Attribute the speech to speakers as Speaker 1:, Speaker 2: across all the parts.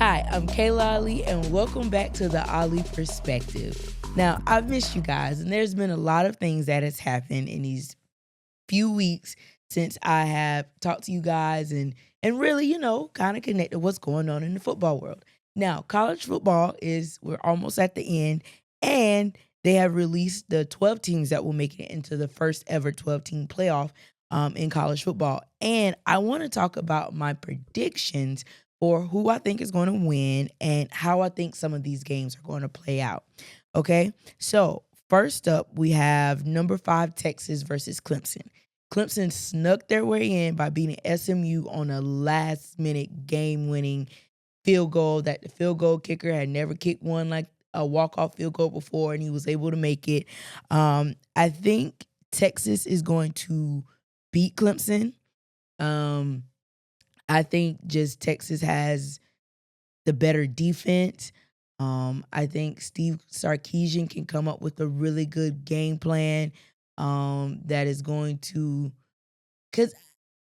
Speaker 1: Hi, I'm Kaila Ali, and welcome back to the Ali Perspective. Now, I've missed you guys, and there's been a lot of things that has happened in these few weeks since I have talked to you guys and really, kind of connected what's going on in the football world. Now, college football we're almost at the end, and they have released the 12 teams that will make it into the first ever 12-team playoff in college football. And I want to talk about my predictions for who I think is going to win and how I think some of these games are going to play out. Okay, so first up, we have number 5 Texas versus Clemson. Clemson snuck their way in by beating SMU on a last-minute game-winning field goal that the field goal kicker had never kicked one like a walk-off field goal before, and he was able to make it. I think Texas is going to beat Clemson. Um, I think just Texas has the better defense. I think Steve Sarkisian can come up with a really good game plan that is going to, because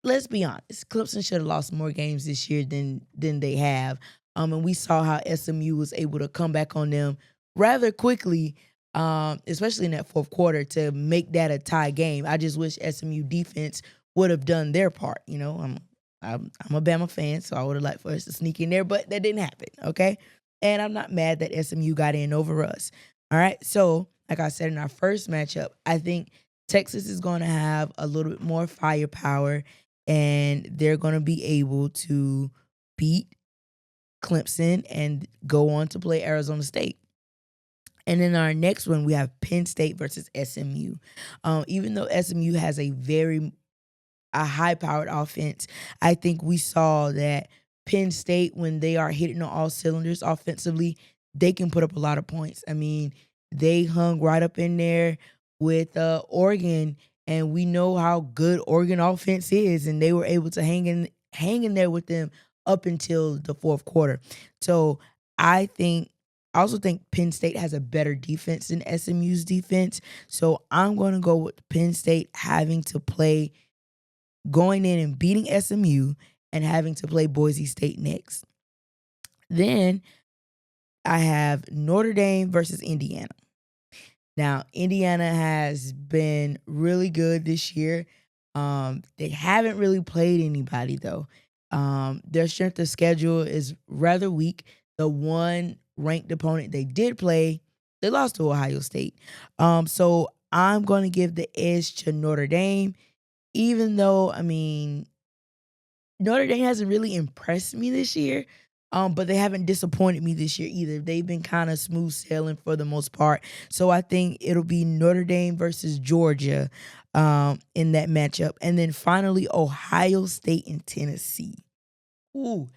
Speaker 1: let's be honest, Clemson should have lost more games this year than they have. And we saw how SMU was able to come back on them rather quickly, especially in that fourth quarter, to make that a tie game. I just wish SMU defense would have done their part. I'm a Bama fan, so I would have liked for us to sneak in there, but that didn't happen, okay? And I'm not mad that SMU got in over us. All right, so like I said in our first matchup, I think Texas is going to have a little bit more firepower, and they're going to be able to beat Clemson and go on to play Arizona State. And then our next one, we have Penn State versus SMU. Even though SMU has a high-powered offense, I think we saw that Penn State, when they are hitting on all cylinders offensively, they can put up a lot of points. I mean, they hung right up in there with Oregon, and we know how good Oregon offense is, and they were able to hang in there with them up until the fourth quarter. So I also think Penn State has a better defense than SMU's defense. So I'm going to go with Penn State going in and beating SMU and having to play Boise State next. Then I have Notre Dame versus Indiana. Now, Indiana has been really good this year. They haven't really played anybody, though. Their strength of schedule is rather weak. The one ranked opponent they did play, they lost to Ohio State. So I'm going to give the edge to Notre Dame, even though, I mean, Notre Dame hasn't really impressed me this year, but they haven't disappointed me this year either. They've been kind of smooth sailing for the most part. So I think it'll be Notre Dame versus Georgia in that matchup. And then finally, Ohio State and Tennessee. Ooh,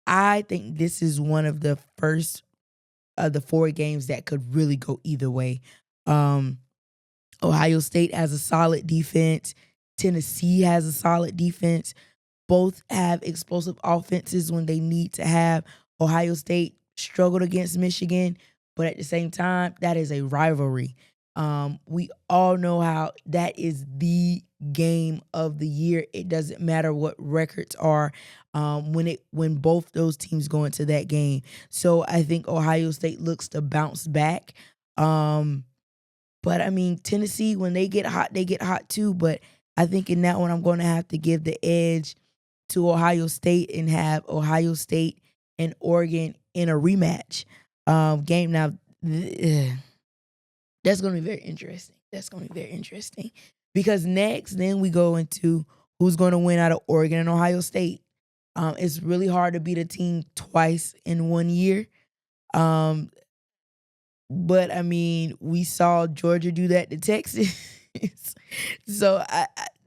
Speaker 1: I think this is one of the first of the 4 games that could really go either way. Ohio State has a solid defense. Tennessee has a solid defense. Both have explosive offenses when they need to have. Ohio State struggled against Michigan, but at the same time, that is a rivalry. We all know how that is the game of the year. It doesn't matter what records are when both those teams go into that game. So I think Ohio State looks to bounce back. But I mean, Tennessee, when they get hot too. But I think in that one, I'm going to have to give the edge to Ohio State and have Ohio State and Oregon in a rematch game. Now, that's going to be very interesting. That's going to be very interesting because next, then we go into who's going to win out of Oregon and Ohio State. It's really hard to beat a team twice in 1 year. But I mean, we saw Georgia do that to Texas. So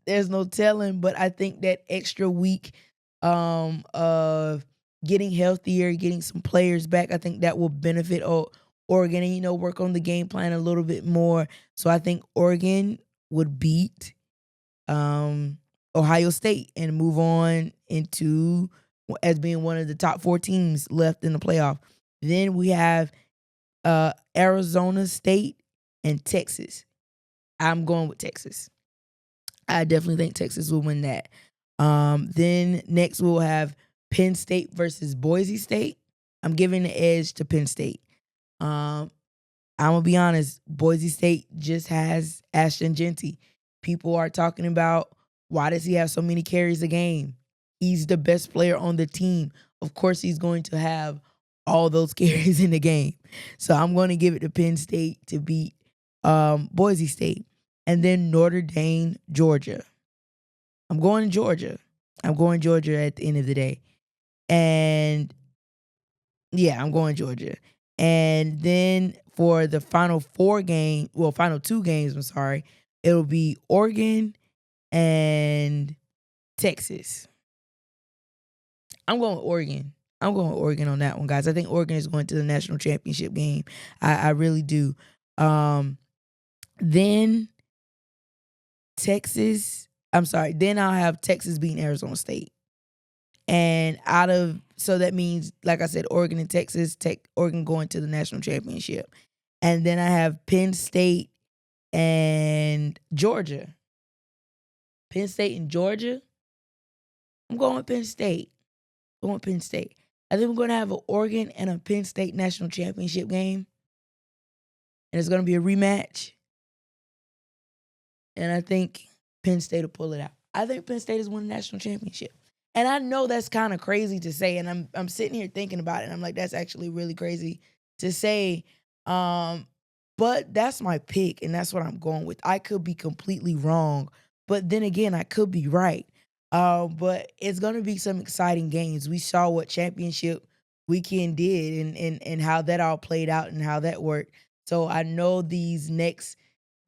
Speaker 1: there's no telling, but I think that extra week of getting healthier, getting some players back, I think that will benefit Oregon and, work on the game plan a little bit more. So I think Oregon would beat Ohio State and move on into as being one of the top 4 teams left in the playoff. Then we have Arizona State and Texas. I'm going with Texas. I definitely think Texas will win that. Then next we'll have Penn State versus Boise State. I'm giving the edge to Penn State. Um, I'm gonna be honest. Boise State just has Ashton Genty. People are talking about why does he have so many carries a game? He's the best player on the team. Of course, he's going to have all those carries in the game. So I'm going to give it to Penn State to beat Boise State, and then Notre Dame, Georgia. I'm going Georgia. I'm going Georgia at the end of the day, and yeah, I'm going Georgia. And then for the final two games, I'm sorry, it'll be Oregon and Texas. I'm going with Oregon. I'm going with Oregon on that one, guys. I think Oregon is going to the national championship game. I really do. Then Texas. I'm sorry. Then I'll have Texas beating Arizona State. And so that means, like I said, Oregon and Texas, Oregon going to the national championship. And then I have Penn State and Georgia. Penn State and Georgia. I'm going with Penn State. Going with Penn State. I think we're going to have an Oregon and a Penn State national championship game. And it's going to be a rematch. And I think Penn State will pull it out. I think Penn State has won the national championship. And I know that's kind of crazy to say, and I'm sitting here thinking about it, and I'm like, that's actually really crazy to say. But that's my pick, and that's what I'm going with. I could be completely wrong, but then again, I could be right. But it's going to be some exciting games. We saw what championship weekend did and how that all played out and how that worked. So I know these next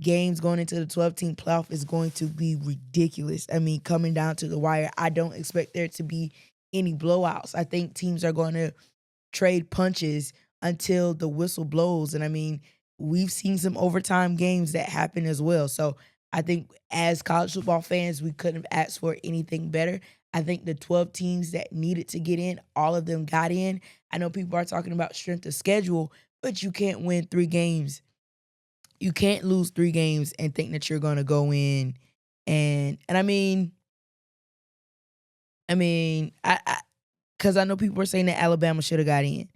Speaker 1: games going into the 12-team playoff is going to be ridiculous. I mean, coming down to the wire, I don't expect there to be any blowouts. I think teams are going to trade punches until the whistle blows. And I mean, we've seen some overtime games that happen as well. So I think as college football fans, we couldn't have asked for anything better. I think the 12 teams that needed to get in, all of them got in. I know people are talking about strength of schedule, but you can't win 3 games. You can't lose 3 games and think that you're going to go in and I mean, because I know people are saying that Alabama should have got in.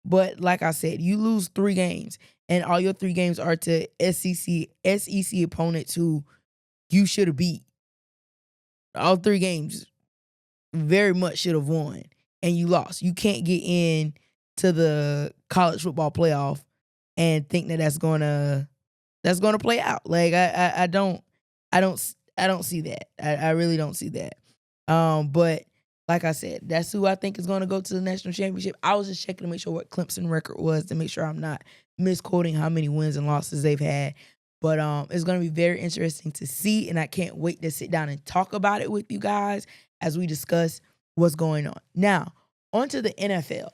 Speaker 1: But like I said, you lose 3 games, and all your 3 games are to SEC opponents who you should have beat. All 3 games very much should have won, and you lost. You can't get in to the college football playoff and think that that's gonna play out. Like I don't see that. I really don't see that. But like I said, that's who I think is going to go to the national championship. I was just checking to make sure what Clemson record was to make sure I'm not misquoting how many wins and losses they've had. But it's going to be very interesting to see, and I can't wait to sit down and talk about it with you guys as we discuss what's going on. Now, on to the NFL.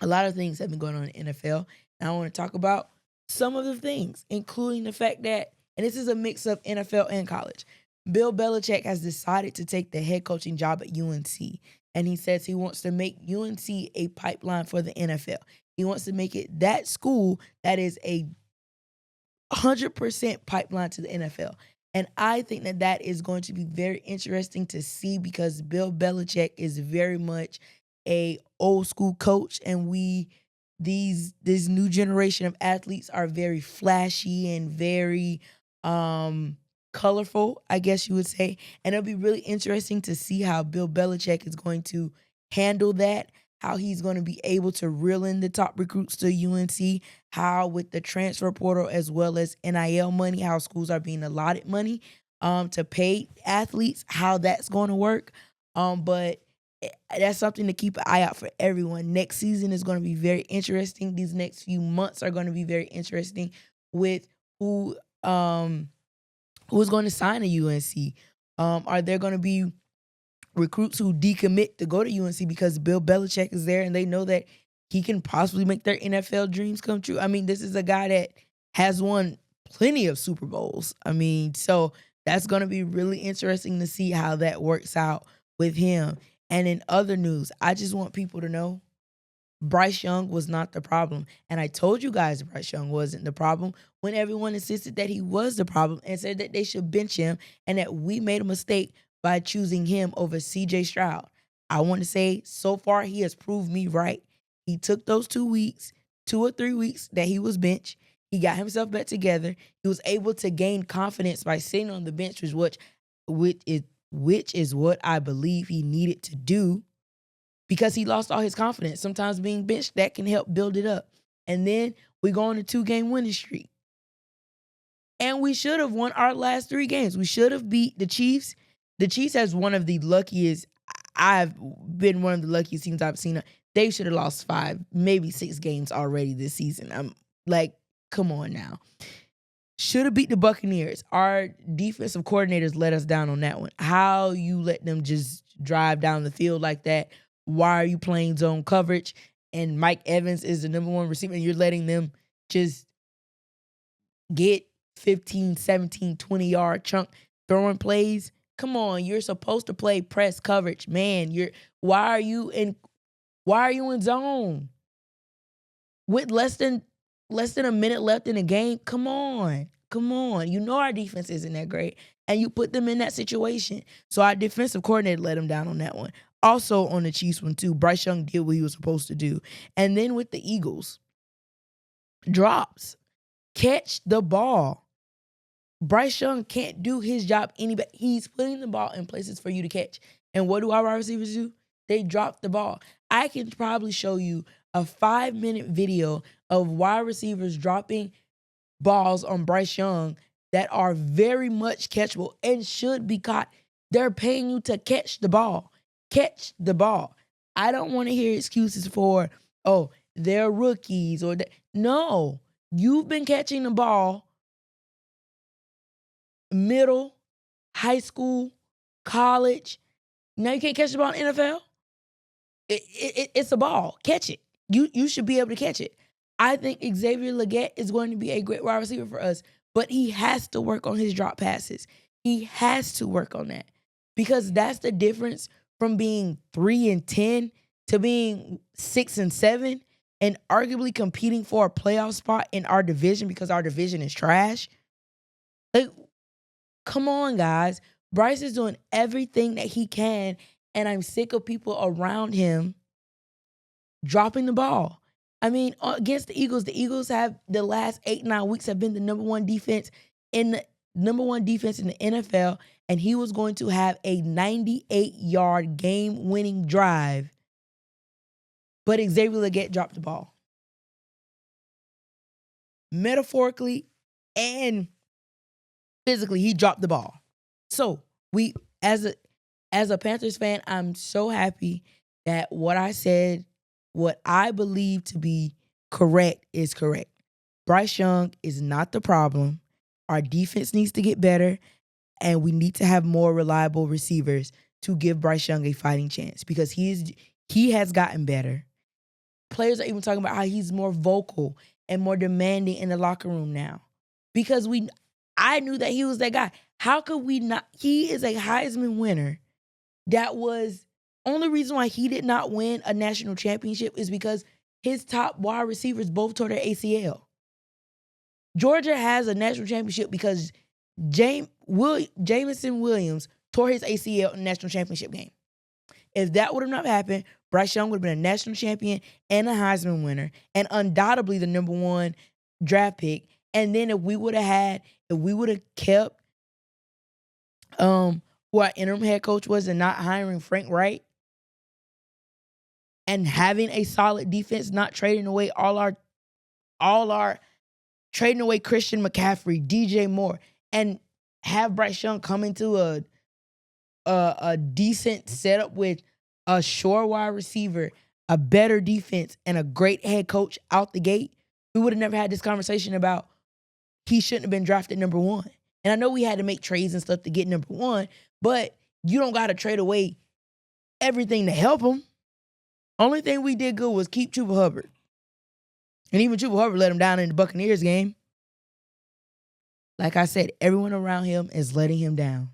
Speaker 1: A lot of things have been going on in the NFL, and I want to talk about some of the things, including the fact that, and this is a mix of NFL and college, Bill Belichick has decided to take the head coaching job at UNC, and he says he wants to make UNC a pipeline for the NFL. He wants to make it that school that is a 100% pipeline to the NFL. And I think that that is going to be very interesting to see because Bill Belichick is very much a old school coach, and this new generation of athletes are very flashy and very colorful, I guess you would say. And it'll be really interesting to see how Bill Belichick is going to handle that, how he's going to be able to reel in the top recruits to UNC, how with the transfer portal as well as NIL money, how schools are being allotted money to pay athletes, how that's going to work. But that's something to keep an eye out for everyone. Next season is going to be very interesting. These next few months are going to be very interesting with who is going to sign to UNC. Are there going to be recruits who decommit to go to UNC because Bill Belichick is there and they know that he can possibly make their NFL dreams come true? I mean, this is a guy that has won plenty of Super Bowls. I mean, so that's going to be really interesting to see how that works out with him. And in other news, I just want people to know Bryce Young was not the problem. And I told you guys Bryce Young wasn't the problem when everyone insisted that he was the problem and said that they should bench him and that we made a mistake by choosing him over CJ Stroud. I want to say so far he has proved me right. He took those 2 weeks, 2 or 3 weeks that he was benched. He got himself back together. He was able to gain confidence by sitting on the bench, which is what I believe he needed to do because he lost all his confidence. Sometimes being benched, that can help build it up. And then we go on a 2-game winning streak. And we should have won our last 3 games. We should have beat the Chiefs. The Chiefs has one of the luckiest, I've been one of the luckiest teams I've seen. They should have lost 5, maybe 6 games already this season. I'm like, come on now. Should have beat the Buccaneers. Our defensive coordinators let us down on that one. How you let them just drive down the field like that? Why are you playing zone coverage? And Mike Evans is the number 1 receiver, and you're letting them just get 15, 17, 20-yard chunk throwing plays? Come on, you're supposed to play press coverage. Man, why are you in zone? With less than a minute left in the game? Come on. You know our defense isn't that great. And you put them in that situation. So our defensive coordinator let him down on that one. Also on the Chiefs one too, Bryce Young did what he was supposed to do. And then with the Eagles, drops. Catch the ball. Bryce Young can't do his job any better. He's putting the ball in places for you to catch. And what do our wide receivers do? They drop the ball. I can probably show you a 5-minute video of wide receivers dropping balls on Bryce Young that are very much catchable and should be caught. They're paying you to catch the ball. Catch the ball. I don't want to hear excuses for, oh, they're rookies or that. No, you've been catching the ball middle, high school, college. Now you can't catch the ball in the NFL? It's a ball. Catch it. You should be able to catch it. I think Xavier Legette is going to be a great wide receiver for us, but he has to work on his drop passes. He has to work on that because that's the difference from being 3-10 to being 6-7 and arguably competing for a playoff spot in our division because our division is trash. Like, come on, guys. Bryce is doing everything that he can, and I'm sick of people around him dropping the ball. I mean, against the Eagles have the last 8-9 weeks have been the number one defense in the NFL, and he was going to have a 98-yard game-winning drive, but Xavier Legette dropped the ball. Metaphorically and physically, he dropped the ball. So we, as a Panthers fan, I'm so happy that what I said, what I believe to be correct is correct. Bryce Young is not the problem. Our defense needs to get better, and we need to have more reliable receivers to give Bryce Young a fighting chance because he has gotten better. Players are even talking about how he's more vocal and more demanding in the locker room now because I knew that he was that guy. How could we not? He is a Heisman winner. That was only reason why he did not win a national championship is because his top wide receivers both tore their ACL. Georgia has a national championship because Jameson Williams tore his ACL in the national championship game. If that would have not happened, Bryce Young would have been a national champion and a Heisman winner and undoubtedly the number 1 draft pick. And then if we would have kept who our interim head coach was and not hiring Frank Wright and having a solid defense, not trading away all our trading away Christian McCaffrey, DJ Moore, and have Bryce Young come into a decent setup with a sure wide receiver, a better defense, and a great head coach out the gate, we would have never had this conversation about he shouldn't have been drafted number 1. And I know we had to make trades and stuff to get number 1, but you don't got to trade away everything to help him. Only thing we did good was keep Chuba Hubbard. And even Chuba Hubbard let him down in the Buccaneers game. Like I said, everyone around him is letting him down.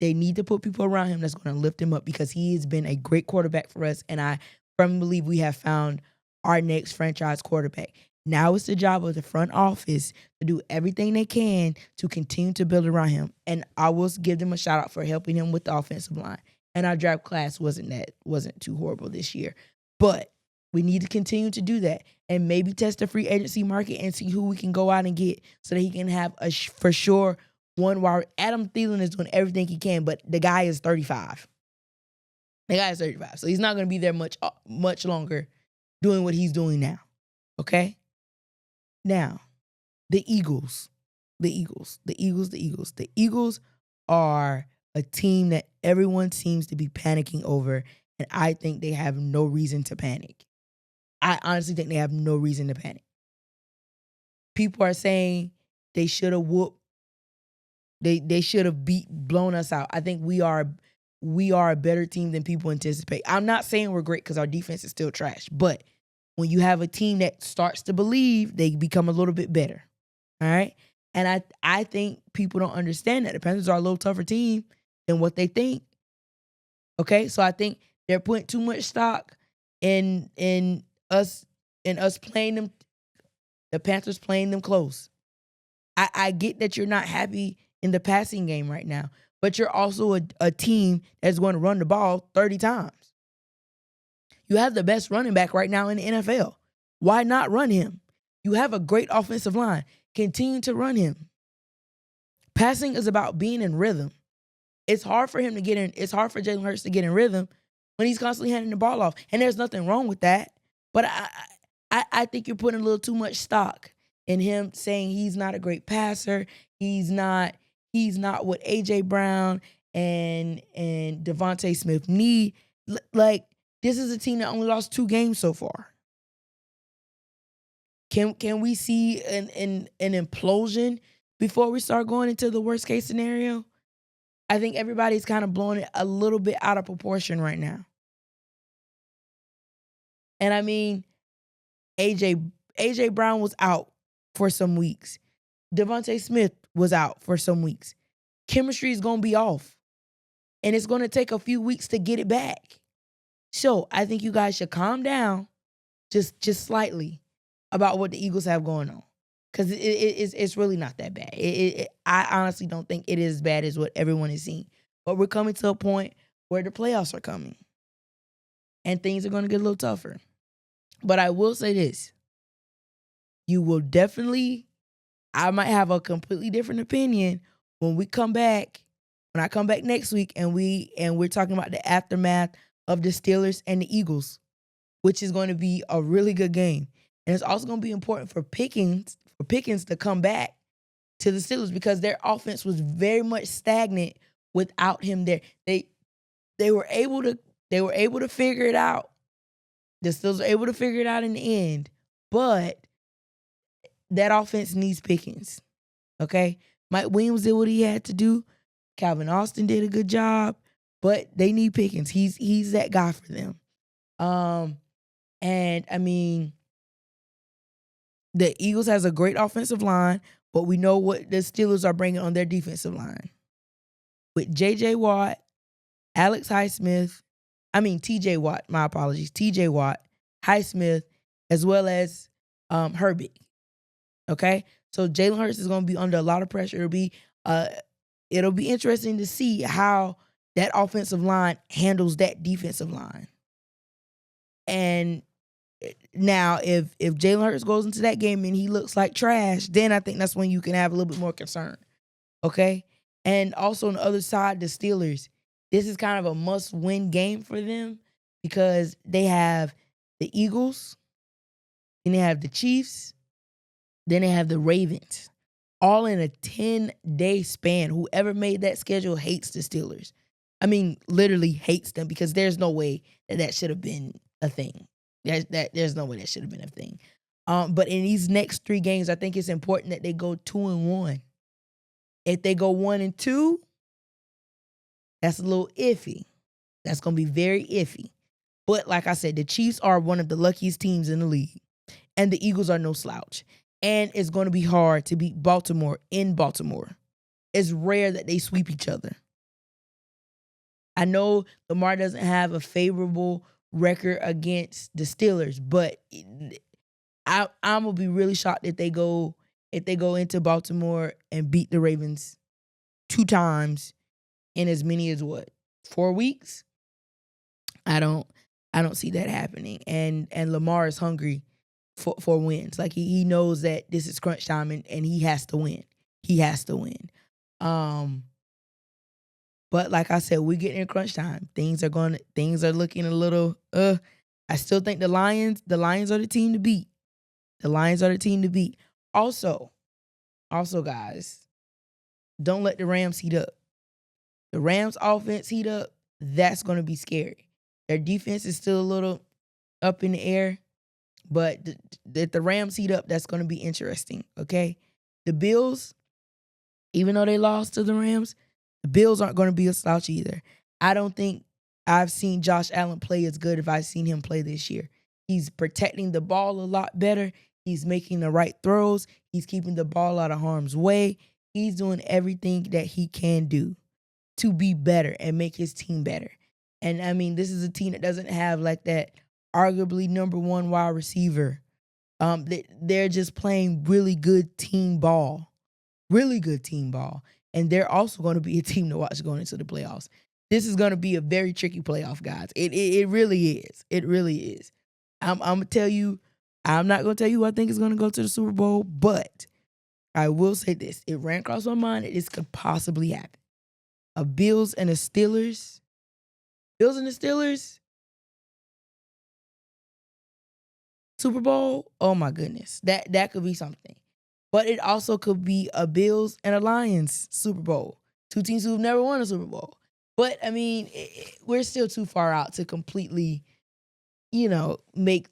Speaker 1: They need to put people around him that's going to lift him up because he has been a great quarterback for us, and I firmly believe we have found our next franchise quarterback. Now it's the job of the front office to do everything they can to continue to build around him. And I will give them a shout out for helping him with the offensive line. And our draft class wasn't too horrible this year. But We need to continue to do that and maybe test the free agency market and see who we can go out and get so that he can have for sure one wide. Adam Thielen is doing everything he can, but the guy is 35. The guy is 35, so he's not going to be there much longer doing what he's doing now. Okay? Now, the Eagles. The Eagles are a team that everyone seems to be panicking over, and I think they have no reason to panic. I honestly think they have no reason to panic. People are saying they should have whooped. They should have blown us out. I think we are a better team than people anticipate. I'm not saying we're great because our defense is still trash, but when you have a team that starts to believe, they become a little bit better. All right? And I think people don't understand that. The Panthers are a little tougher team than what they think. Okay? So I think they're putting too much stock in us playing them, the Panthers playing them close. I get that you're not happy in the passing game right now, but you're also a team that's going to run the ball 30 times. You have the best running back right now in the NFL. Why not run him? You have a great offensive line. Continue to run him. Passing is about being in rhythm. It's hard for him to get in. It's hard for Jalen Hurts to get in rhythm when he's constantly handing the ball off. And there's nothing wrong with that. But I think you're putting a little too much stock in him saying he's not a great passer. He's not what A.J. Brown and Devontae Smith need. Like, this is a team that only lost 2 games so far. Can we see an implosion before we start going into the worst case scenario? I think everybody's kind of blowing it a little bit out of proportion right now. And I mean, A.J. Brown was out for some weeks. Devontae Smith was out for some weeks. Chemistry is going to be off. And it's going to take a few weeks to get it back. So I think you guys should calm down just slightly about what the Eagles have going on. Because it's really not that bad. I honestly don't think it is as bad as what everyone is seeing. But we're coming to a point where the playoffs are coming. And things are going to get a little tougher. But I will say this. You will definitely, I might have a completely different opinion when I come back next week and we're talking about the aftermath of the Steelers and the Eagles, which is going to be a really good game. And it's also going to be important for Pickens to come back to the Steelers because their offense was very much stagnant without him there. They were able to figure it out. The Steelers were able to figure it out in the end, but that offense needs Pickens. Okay? Mike Williams did what he had to do. Calvin Austin did a good job, but they need Pickens. He's that guy for them. And I mean, the Eagles has a great offensive line, but we know what the Steelers are bringing on their defensive line. With J.J. Watt, T.J. Watt, my apologies, T.J. Watt, Highsmith, as well as Herbig. Okay? So Jalen Hurts is going to be under a lot of pressure. It'll be interesting to see how that offensive line handles that defensive line. And now, if Jalen Hurts goes into that game and he looks like trash, then I think that's when you can have a little bit more concern. Okay? And also on the other side, the Steelers, this is kind of a must-win game for them because they have the Eagles, then they have the Chiefs, then they have the Ravens, all in a 10-day span. Whoever made that schedule hates the Steelers. I mean, literally hates them because there's no way that should have been a thing. There's no way that should have been a thing. But in these next 3 games, I think it's important that they go 2-1. If they go 1-2, that's a little iffy. That's going to be very iffy. But like I said, the Chiefs are one of the luckiest teams in the league. And the Eagles are no slouch. And it's going to be hard to beat Baltimore in Baltimore. It's rare that they sweep each other. I know Lamar doesn't have a favorable record against the Steelers, but I'm gonna be really shocked if they go into Baltimore and beat the Ravens 2 times in as many as 4 weeks? I don't I don't see that happening. And Lamar is hungry for wins. Like he knows that this is crunch time and he has to win. He has to win. But like I said, we're getting in crunch time. Things are looking a little I still think the Lions are the team to beat. The Lions are the team to beat. Also guys, don't let the Rams heat up. The Rams offense heat up, that's going to be scary. Their defense is still a little up in the air, but if the Rams heat up, that's going to be interesting, okay? The Bills, even though they lost to the Rams, the Bills aren't going to be a slouch either. I don't think I've seen Josh Allen play as good as I've seen him play this year. He's protecting the ball a lot better. He's making the right throws. He's keeping the ball out of harm's way. He's doing everything that he can do to be better and make his team better. And I mean, this is a team that doesn't have like that arguably number one wide receiver. They're just playing really good team ball. Really good team ball. And they're also going to be a team to watch going into the playoffs. This is going to be a very tricky playoff, guys. It really is. It really is. I'm going to tell you, I'm not going to tell you who I think is going to go to the Super Bowl, but I will say this. It ran across my mind that this could possibly happen. A Bills and the Steelers. Super Bowl. Oh my goodness. That could be something. But it also could be a Bills and a Lions Super Bowl. Two teams who've never won a Super Bowl. But I mean, we're still too far out to completely, make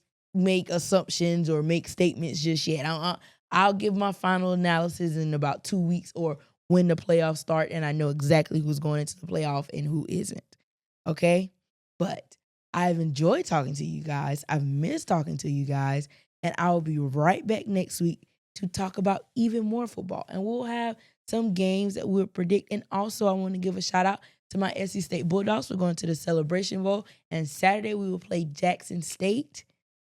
Speaker 1: assumptions or make statements just yet. I'll give my final analysis in about 2 weeks or when the playoffs start, and I know exactly who's going into the playoff and who isn't. Okay? But I've enjoyed talking to you guys. I've missed talking to you guys. And I will be right back next week to talk about even more football. And we'll have some games that we'll predict. And also, I want to give a shout out to my SC State Bulldogs. We're going to the Celebration Bowl. And Saturday, we will play Jackson State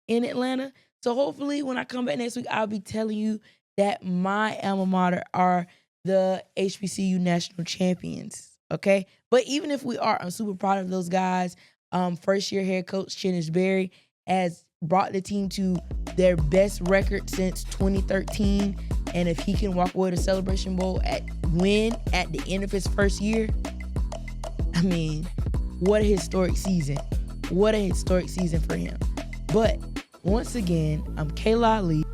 Speaker 1: in Atlanta. So hopefully, when I come back next week, I'll be telling you that my alma mater are the HBCU national champions, okay? But even if we are, I'm super proud of those guys. First-year head coach Chinnis Berry has brought the team to their best record since 2013. And if he can walk away to Celebration Bowl win at the end of his first year, I mean, what a historic season. What a historic season for him. But once again, I'm Kaila Ali.